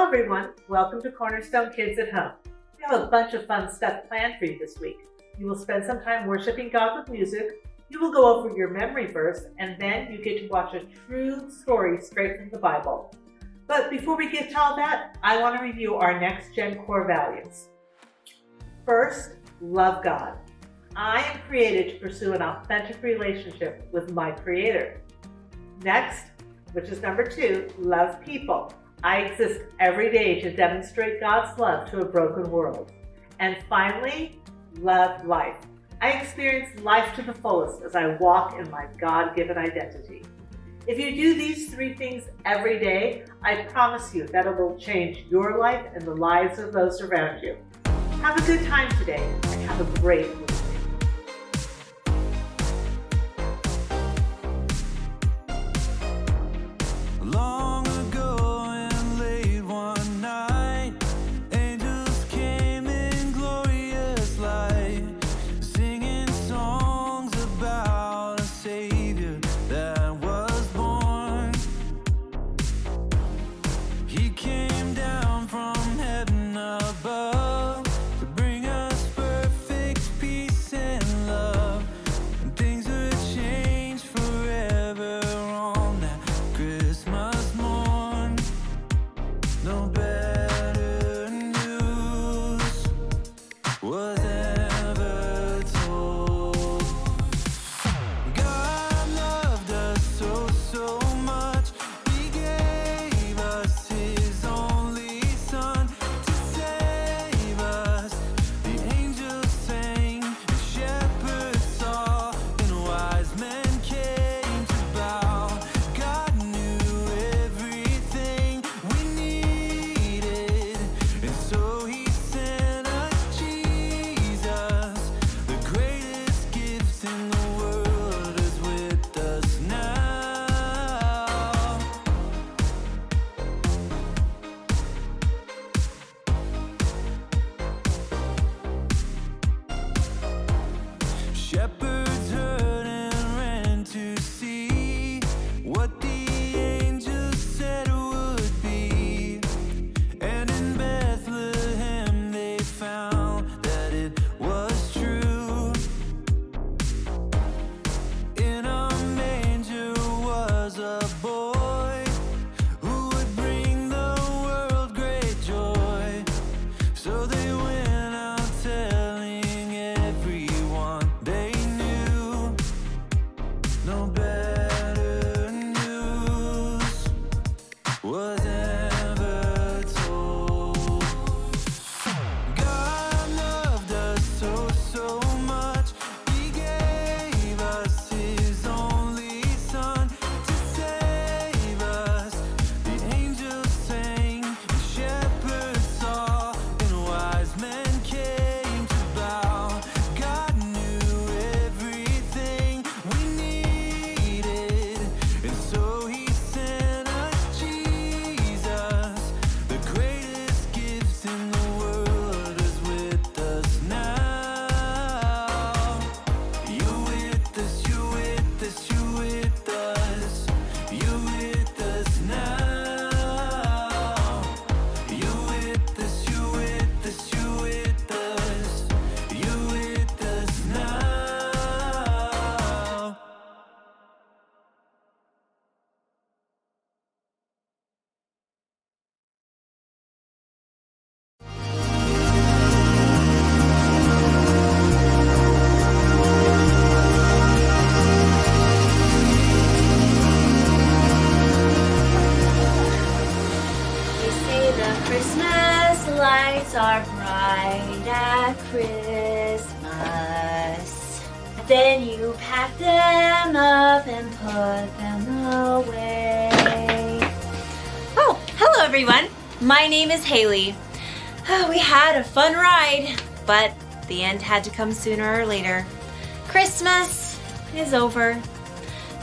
Hello everyone, welcome to Cornerstone Kids at Home. We have a bunch of fun stuff planned for you this week. You will spend some time worshiping God with music, you will go over your memory verse, and then you get to watch a true story straight from the Bible. But before we get to all that, I want to review our Next Gen core values. First, love God. I am created to pursue an authentic relationship with my Creator. Next, which is number 2, love people. I exist every day to demonstrate God's love to a broken world. And finally, love life. I experience life to the fullest as I walk in my God-given identity. If you do these 3 things every day, I promise you that it will change your life and the lives of those around you. Have a good time today and have a great week. Shepherds heard and ran to see what the angels said would be. And in Bethlehem they found that it was true. In a manger was a boy who would bring the world great joy. So they went out telling everyone they knew. No better news was ever told. God loved us so, so much. He gave us His only Son to save us. The angels sang, and shepherds saw, and wise men came to bow. God knew everything we needed, and so He sent us Jesus. The greatest gift in the world is with us now. You with us, you with us, you with us. You with us now. You with us, you with us, you with us. You with us now. They say the Christmas lights are bright at Christmas. Then you pack them up and put them away. Oh, hello everyone. My name is Haley. We had a fun ride, but the end had to come sooner or later. Christmas is over.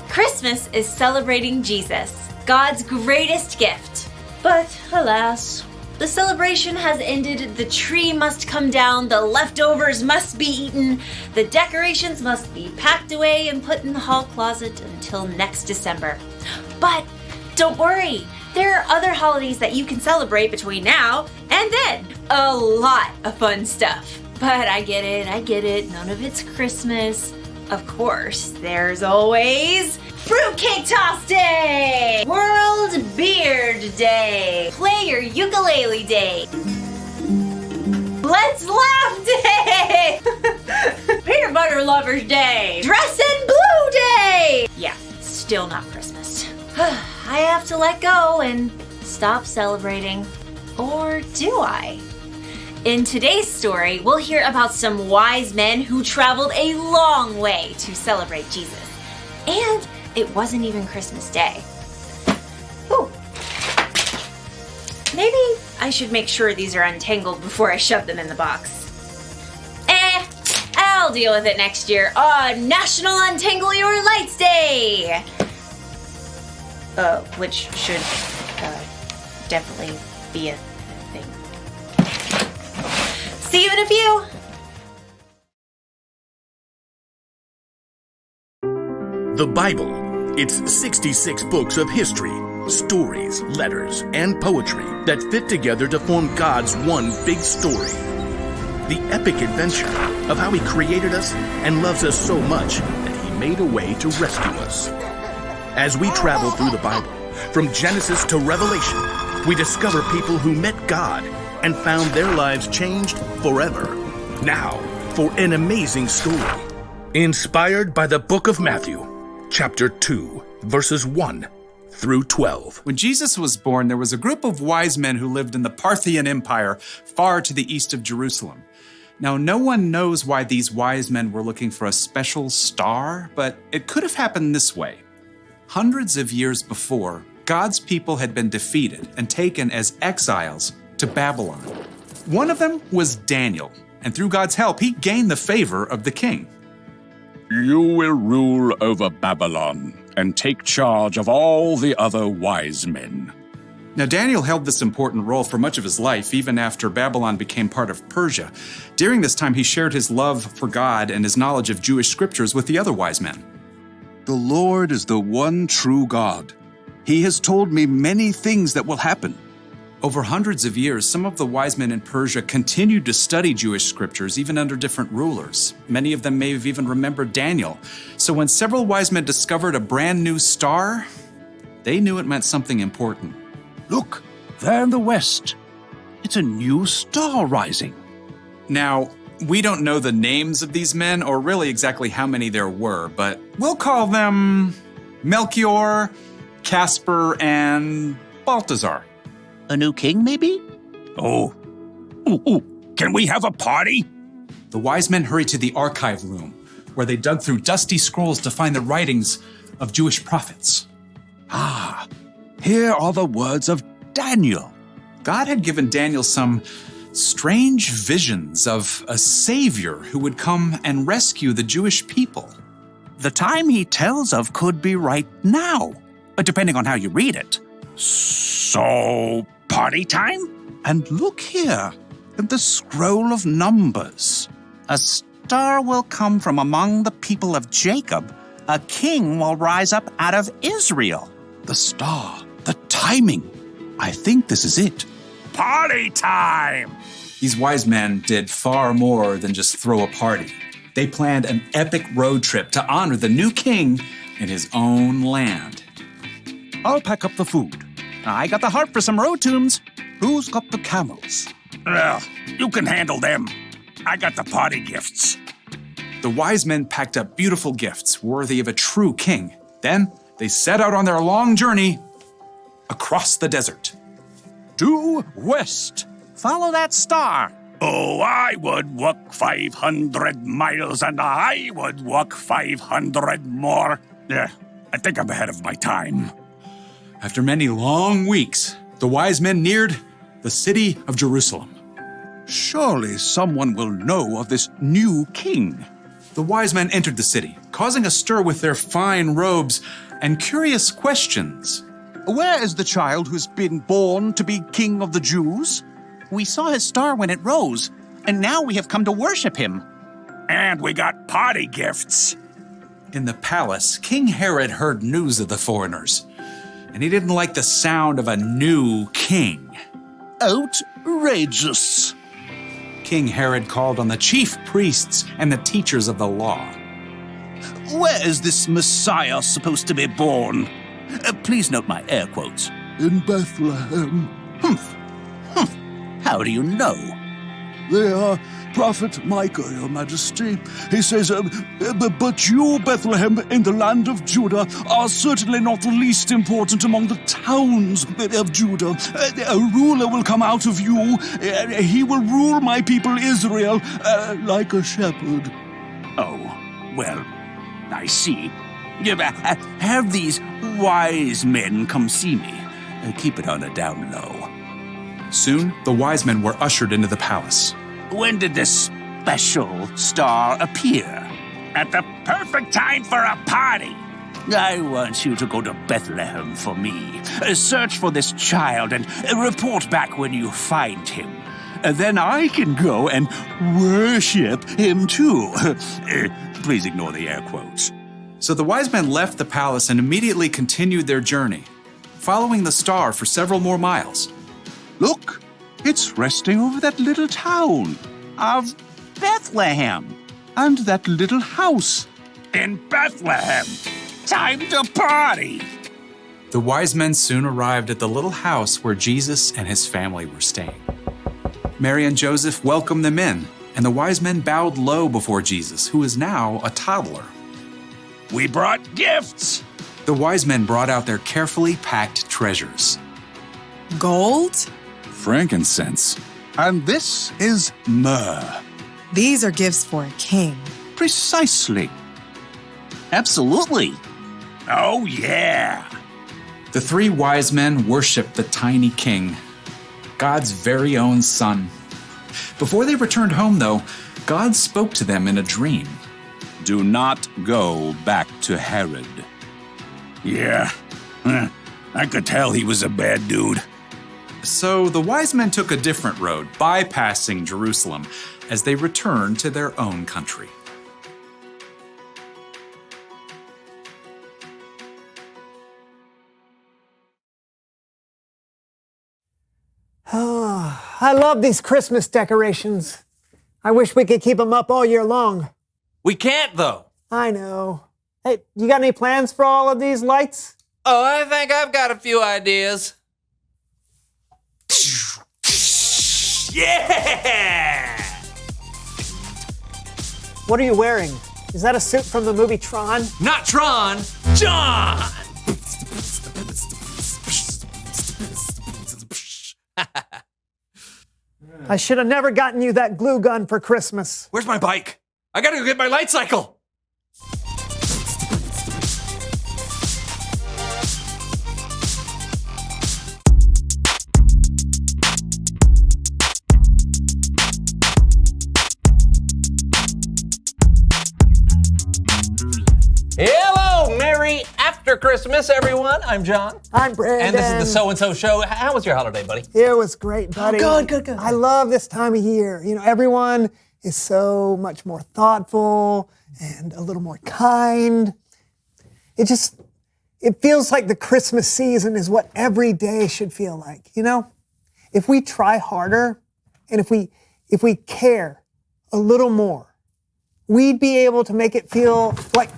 Christmas is celebrating Jesus, God's greatest gift. But alas, the celebration has ended. The tree must come down, the leftovers must be eaten, the decorations must be packed away and put in the hall closet until next December. But don't worry. There are other holidays that you can celebrate between now and then. A lot of fun stuff. But I get it. None of it's Christmas. Of course, there's always Fruitcake Toss Day, World Beard Day, Play Your Ukulele Day, Let's Laugh Day, Peanut Butter Lovers Day, Dress in Blue Day. Yeah, still not Christmas. I have to let go and stop celebrating. Or do I? In today's story, we'll hear about some wise men who traveled a long way to celebrate Jesus. And it wasn't even Christmas Day. Ooh. Maybe I should make sure these are untangled before I shove them in the box. I'll deal with it next year on National Untangle Your Lights Day! Which should definitely be a thing. See you in a few! The Bible. It's 66 books of history, stories, letters, and poetry that fit together to form God's one big story. The epic adventure of how He created us and loves us so much that He made a way to rescue us. As we travel through the Bible, from Genesis to Revelation, we discover people who met God and found their lives changed forever. Now, for an amazing story. Inspired by the book of Matthew, chapter 2, verses 1 through 12. When Jesus was born, there was a group of wise men who lived in the Parthian Empire, far to the east of Jerusalem. Now, no one knows why these wise men were looking for a special star, but it could have happened this way. Hundreds of years before, God's people had been defeated and taken as exiles to Babylon. One of them was Daniel, and through God's help, he gained the favor of the king. You will rule over Babylon and take charge of all the other wise men. Now, Daniel held this important role for much of his life, even after Babylon became part of Persia. During this time, he shared his love for God and his knowledge of Jewish scriptures with the other wise men. The Lord is the one true God. He has told me many things that will happen. Over hundreds of years, some of the wise men in Persia continued to study Jewish scriptures, even under different rulers. Many of them may have even remembered Daniel. So when several wise men discovered a brand new star, they knew it meant something important. Look, there in the west. It's a new star rising. Now, we don't know the names of these men or really exactly how many there were, but we'll call them Melchior, Casper, and Balthazar. A new king, maybe? Oh. Can we have a party? The wise men hurried to the archive room, where they dug through dusty scrolls to find the writings of Jewish prophets. Ah, here are the words of Daniel. God had given Daniel some strange visions of a savior who would come and rescue the Jewish people. The time he tells of could be right now, depending on how you read it. So, party time? And look here, in the scroll of Numbers. A star will come from among the people of Jacob. A king will rise up out of Israel. The star, the timing. I think this is it. Party time! These wise men did far more than just throw a party. They planned an epic road trip to honor the new king in his own land. I'll pack up the food. I got the heart for some road tunes. Who's got the camels? You can handle them. I got the party gifts. The wise men packed up beautiful gifts worthy of a true king. Then they set out on their long journey across the desert. Due west. Follow that star. Oh, I would walk 500 miles and I would walk 500 more. Yeah, I think I'm ahead of my time. After many long weeks, the wise men neared the city of Jerusalem. Surely someone will know of this new king. The wise men entered the city, causing a stir with their fine robes and curious questions. Where is the child who's been born to be king of the Jews? We saw his star when it rose, and now we have come to worship him. And we got party gifts. In the palace, King Herod heard news of the foreigners. and he didn't like the sound of a new king. Outrageous. King Herod called on the chief priests and the teachers of the law. Where is this Messiah supposed to be born? Please note my air quotes. In Bethlehem. Humph. How do you know? They are Prophet Micah, Your Majesty. He says, but you, Bethlehem, in the land of Judah, are certainly not the least important among the towns of Judah. A ruler will come out of you. He will rule my people Israel like a shepherd. Oh, well, I see. Have these wise men come see me. Keep it on a down low. Soon, the wise men were ushered into the palace. When did this special star appear? At the perfect time for a party. I want you to go to Bethlehem for me. Search for this child and report back when you find him. Then I can go and worship him too. Please ignore the air quotes. So the wise men left the palace and immediately continued their journey, following the star for several more miles. Look, it's resting over that little town of Bethlehem and that little house in Bethlehem. Time to party! The wise men soon arrived at the little house where Jesus and his family were staying. Mary and Joseph welcomed them in, and the wise men bowed low before Jesus, who is now a toddler. We brought gifts! The wise men brought out their carefully packed treasures. Gold? Frankincense. And this is myrrh. These are gifts for a king. Precisely. Absolutely. Oh, yeah. The three wise men worshiped the tiny king, God's very own son. Before they returned home, though, God spoke to them in a dream. Do not go back to Herod. Yeah, I could tell he was a bad dude. So the wise men took a different road, bypassing Jerusalem, as they returned to their own country. Oh, I love these Christmas decorations. I wish we could keep them up all year long. We can't, though. I know. Hey, you got any plans for all of these lights? Oh, I think I've got a few ideas. Yeah! What are you wearing? Is that a suit from the movie Tron? Not Tron, John! I should have never gotten you that glue gun for Christmas. Where's my bike? I gotta go get my light cycle. Hello, Merry After Christmas, everyone. I'm John. I'm Brandon. And this is the So-and-So Show. How was your holiday, buddy? It was great, buddy. Good. I love this time of year. You know, everyone is so much more thoughtful and a little more kind. It feels like the Christmas season is what every day should feel like, you know? If we try harder and if we care a little more, we'd be able to make it feel like,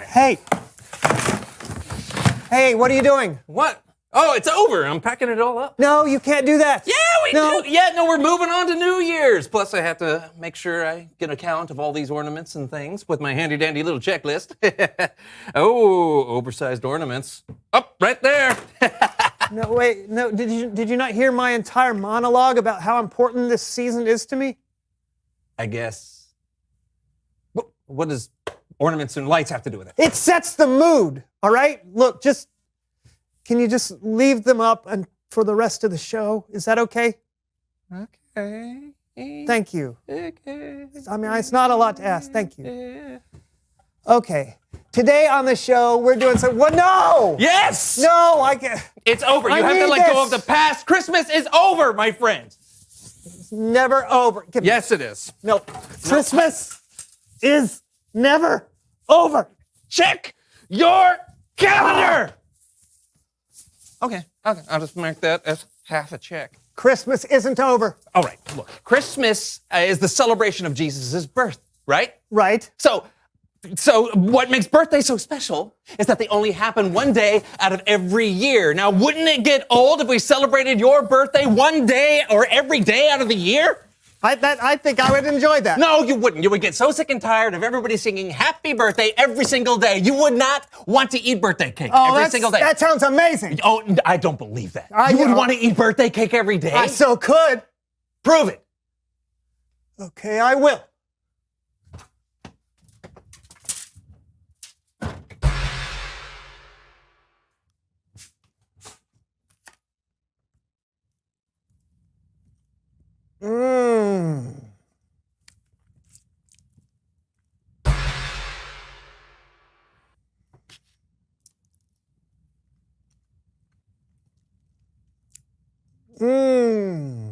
hey, what are you doing? What? Oh, it's over. I'm packing it all up. No, you can't do that. Yeah, we do. Yeah, no, we're moving on to New Year's. Plus, I have to make sure I get a count of all these ornaments and things with my handy-dandy little checklist. Oh, oversized ornaments. Up, right there. No, wait, no, did you not hear my entire monologue about how important this season is to me? I guess. What does ornaments and lights have to do with it? It sets the mood, all right? Look, can you just leave them up and for the rest of the show? Is that okay? Okay. Thank you. Okay. I mean, it's not a lot to ask. Thank you. Okay. Today on the show, we're doing some. What? No! Yes! No, I can't. It's over. You have to let go of the past. Christmas is over, my friend. It's never over. Yes, it is. No. Christmas is never over. Check your calendar. Okay. I'll just mark that as half a check. Christmas isn't over. All right, look. Christmas is the celebration of Jesus' birth, right? Right. So what makes birthdays so special is that they only happen one day out of every year. Now, wouldn't it get old if we celebrated your birthday one day or every day out of the year? I think I would enjoy that. No, you wouldn't. You would get so sick and tired of everybody singing happy birthday every single day. You would not want to eat birthday cake every single day. That sounds amazing. Oh, I don't believe that. You would want to eat birthday cake every day? I so could. Prove it. Okay, I will. Mmm. Mmm.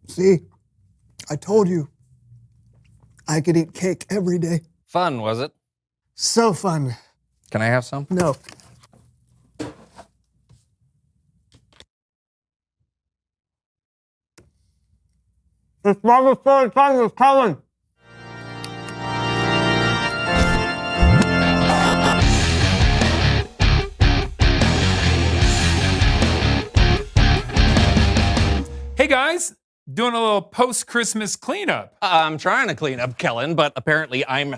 See, I told you I could eat cake every day. Fun, was it? So fun. Can I have some? No. It's Bible story time is coming. Hey guys, doing a little post-Christmas cleanup. I'm trying to clean up, Kellen, but apparently I'm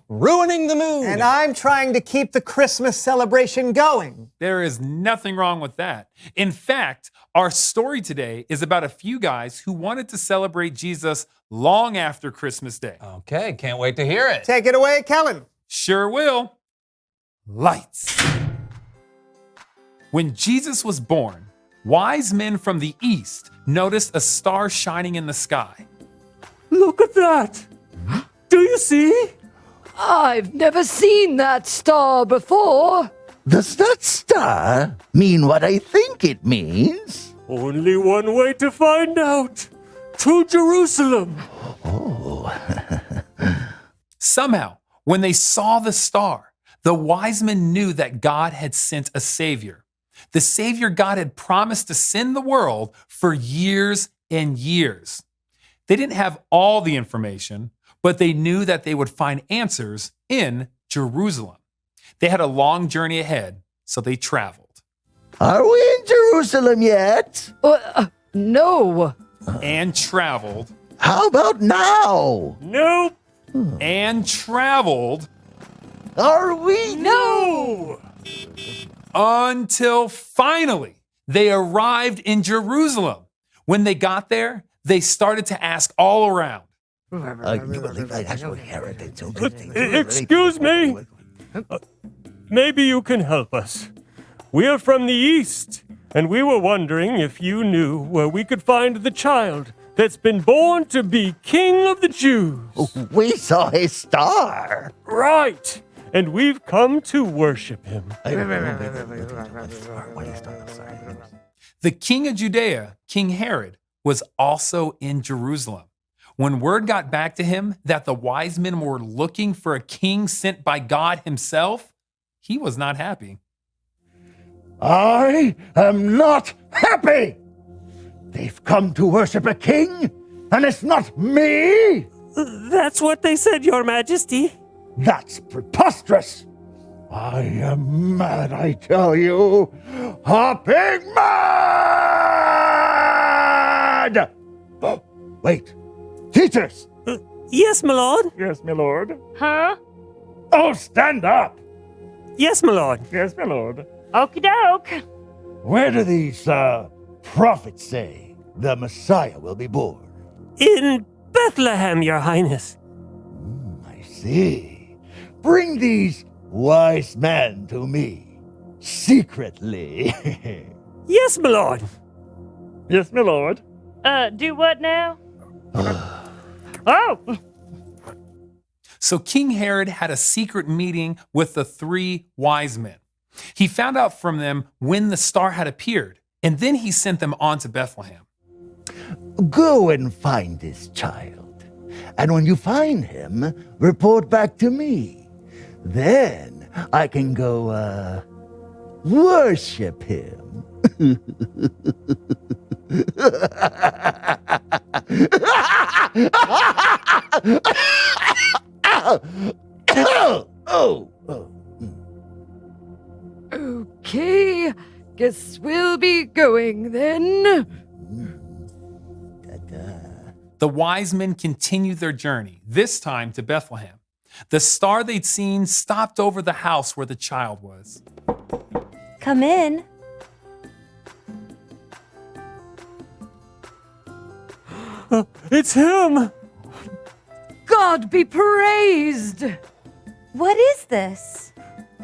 ruining the mood. And I'm trying to keep the Christmas celebration going. There is nothing wrong with that. In fact, our story today is about a few guys who wanted to celebrate Jesus long after Christmas Day. Okay, can't wait to hear it. Take it away, Kellen. Sure will. Lights. When Jesus was born, wise men from the east noticed a star shining in the sky. Look at that! Do you see? I've never seen that star before. Does that star mean what I think it means? Only one way to find out. To Jerusalem. Oh. Somehow, when they saw the star, the wise men knew that God had sent a Savior. The Savior God had promised to send the world for years and years. They didn't have all the information, but they knew that they would find answers in Jerusalem. They had a long journey ahead, so they traveled. Are we in Jerusalem yet? No. And traveled. How about now? Nope. And traveled. Are we? No. Until finally they arrived in Jerusalem. When they got there, they started to ask all around. Excuse me. Maybe you can help us. We are from the east, and we were wondering if you knew where we could find the child that's been born to be King of the Jews. We saw his star. Right. And we've come to worship him. The king of Judea, King Herod, was also in Jerusalem. When word got back to him that the wise men were looking for a king sent by God himself, he was not happy. I am not happy. They've come to worship a king, and it's not me. That's what they said, Your Majesty. That's preposterous. I am mad, I tell you. Hopping mad! Oh, wait. Teachers! Yes, my lord. Yes, my lord. Huh? Oh, stand up! Yes, my lord. Yes, my lord. Okie doke. Where do these prophets say the Messiah will be born? In Bethlehem, Your Highness. I see. Bring these wise men to me, secretly. Yes, my lord. Yes, my lord. Do what now? Oh! So King Herod had a secret meeting with the 3 wise men. He found out from them when the star had appeared, and then he sent them on to Bethlehem. Go and find this child. And when you find him, report back to me. Then I can go, worship him. Okay, guess we'll be going then. The wise men continued their journey, this time to Bethlehem. The star they'd seen stopped over the house where the child was. Come in. It's him! God be praised! What is this?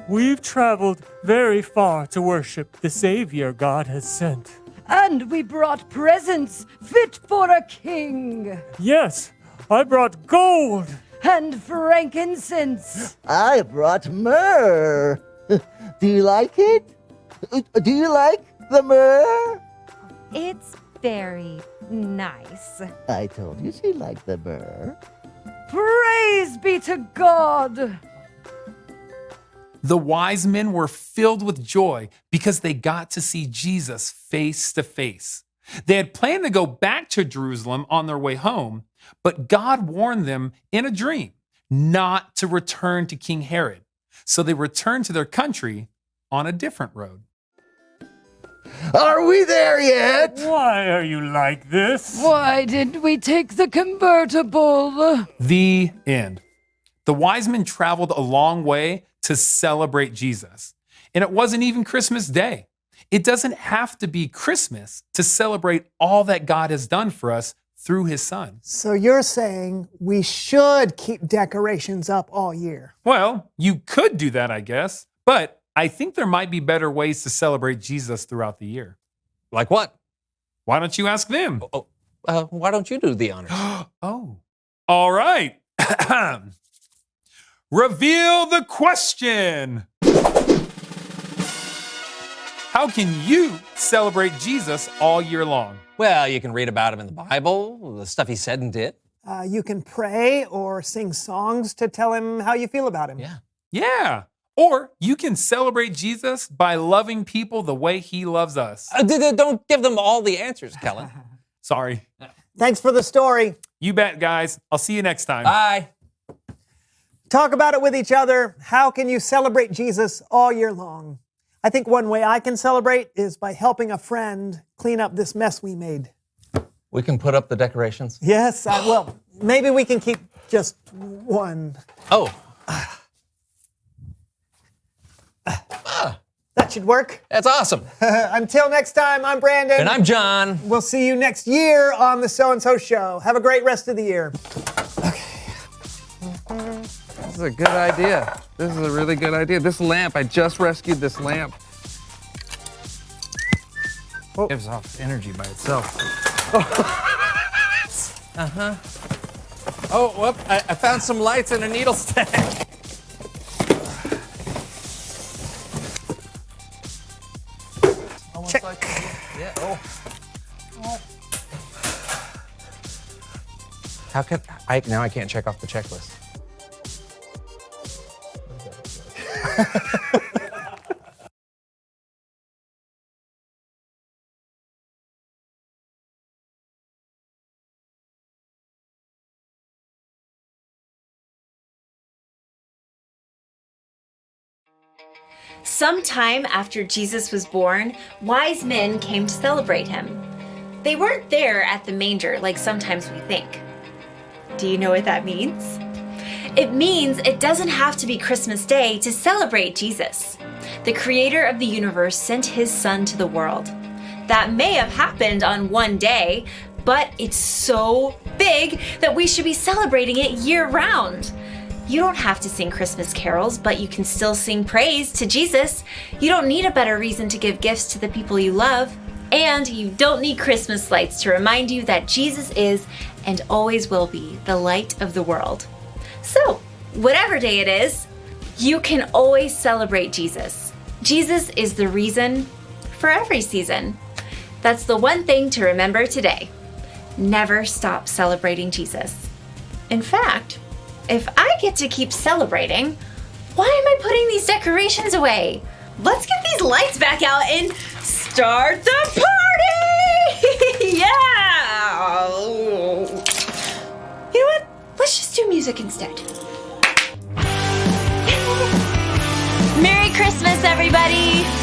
We've traveled very far to worship the Savior God has sent. And we brought presents fit for a king. Yes, I brought gold. And frankincense. I brought myrrh. Do you like it? Do you like the myrrh? It's very nice. I told you she liked the myrrh. Praise be to God! The wise men were filled with joy because they got to see Jesus face to face. They had planned to go back to Jerusalem on their way home, but God warned them in a dream not to return to King Herod. So they returned to their country on a different road. Are we there yet? Why are you like this? Why didn't we take the convertible? The end. The wise men traveled a long way to celebrate Jesus. And it wasn't even Christmas Day. It doesn't have to be Christmas to celebrate all that God has done for us through his son. So you're saying we should keep decorations up all year? Well, you could do that, I guess. But I think there might be better ways to celebrate Jesus throughout the year. Like what? Why don't you ask them? Why don't you do the honors? Oh, all right. Reveal the question. How can you celebrate Jesus all year long? Well, you can read about him in the Bible, the stuff he said and did. You can pray or sing songs to tell him how you feel about him. Yeah. Or you can celebrate Jesus by loving people the way he loves us. Don't give them all the answers, Kellen. Sorry. Thanks for the story. You bet, guys. I'll see you next time. Bye. Talk about it with each other. How can you celebrate Jesus all year long? I think one way I can celebrate is by helping a friend clean up this mess we made. We can put up the decorations? Yes, well, maybe we can keep just one. Oh. That should work. That's awesome. Until next time, I'm Brandon. And I'm John. We'll see you next year on the So-and-So Show. Have a great rest of the year. This is a good idea. This is a really good idea. This lamp, I just rescued this lamp. Oh. Gives off energy by itself. Oh, whoop, I found some lights in a needle stack. Check. Yeah, oh. How can now I can't check off the checklist. Sometime after Jesus was born, wise men came to celebrate him. They weren't there at the manger like sometimes we think. Do you know what that means? It means it doesn't have to be Christmas Day to celebrate Jesus. The creator of the universe sent his son to the world. That may have happened on one day, but it's so big that we should be celebrating it year-round. You don't have to sing Christmas carols, but you can still sing praise to Jesus. You don't need a better reason to give gifts to the people you love. And you don't need Christmas lights to remind you that Jesus is and always will be the light of the world. So, whatever day it is, you can always celebrate Jesus. Jesus is the reason for every season. That's the one thing to remember today. Never stop celebrating Jesus. In fact, if I get to keep celebrating, why am I putting these decorations away? Let's get these lights back out and start the party! Yeah! You know what? Let's just do music instead. Merry Christmas, everybody!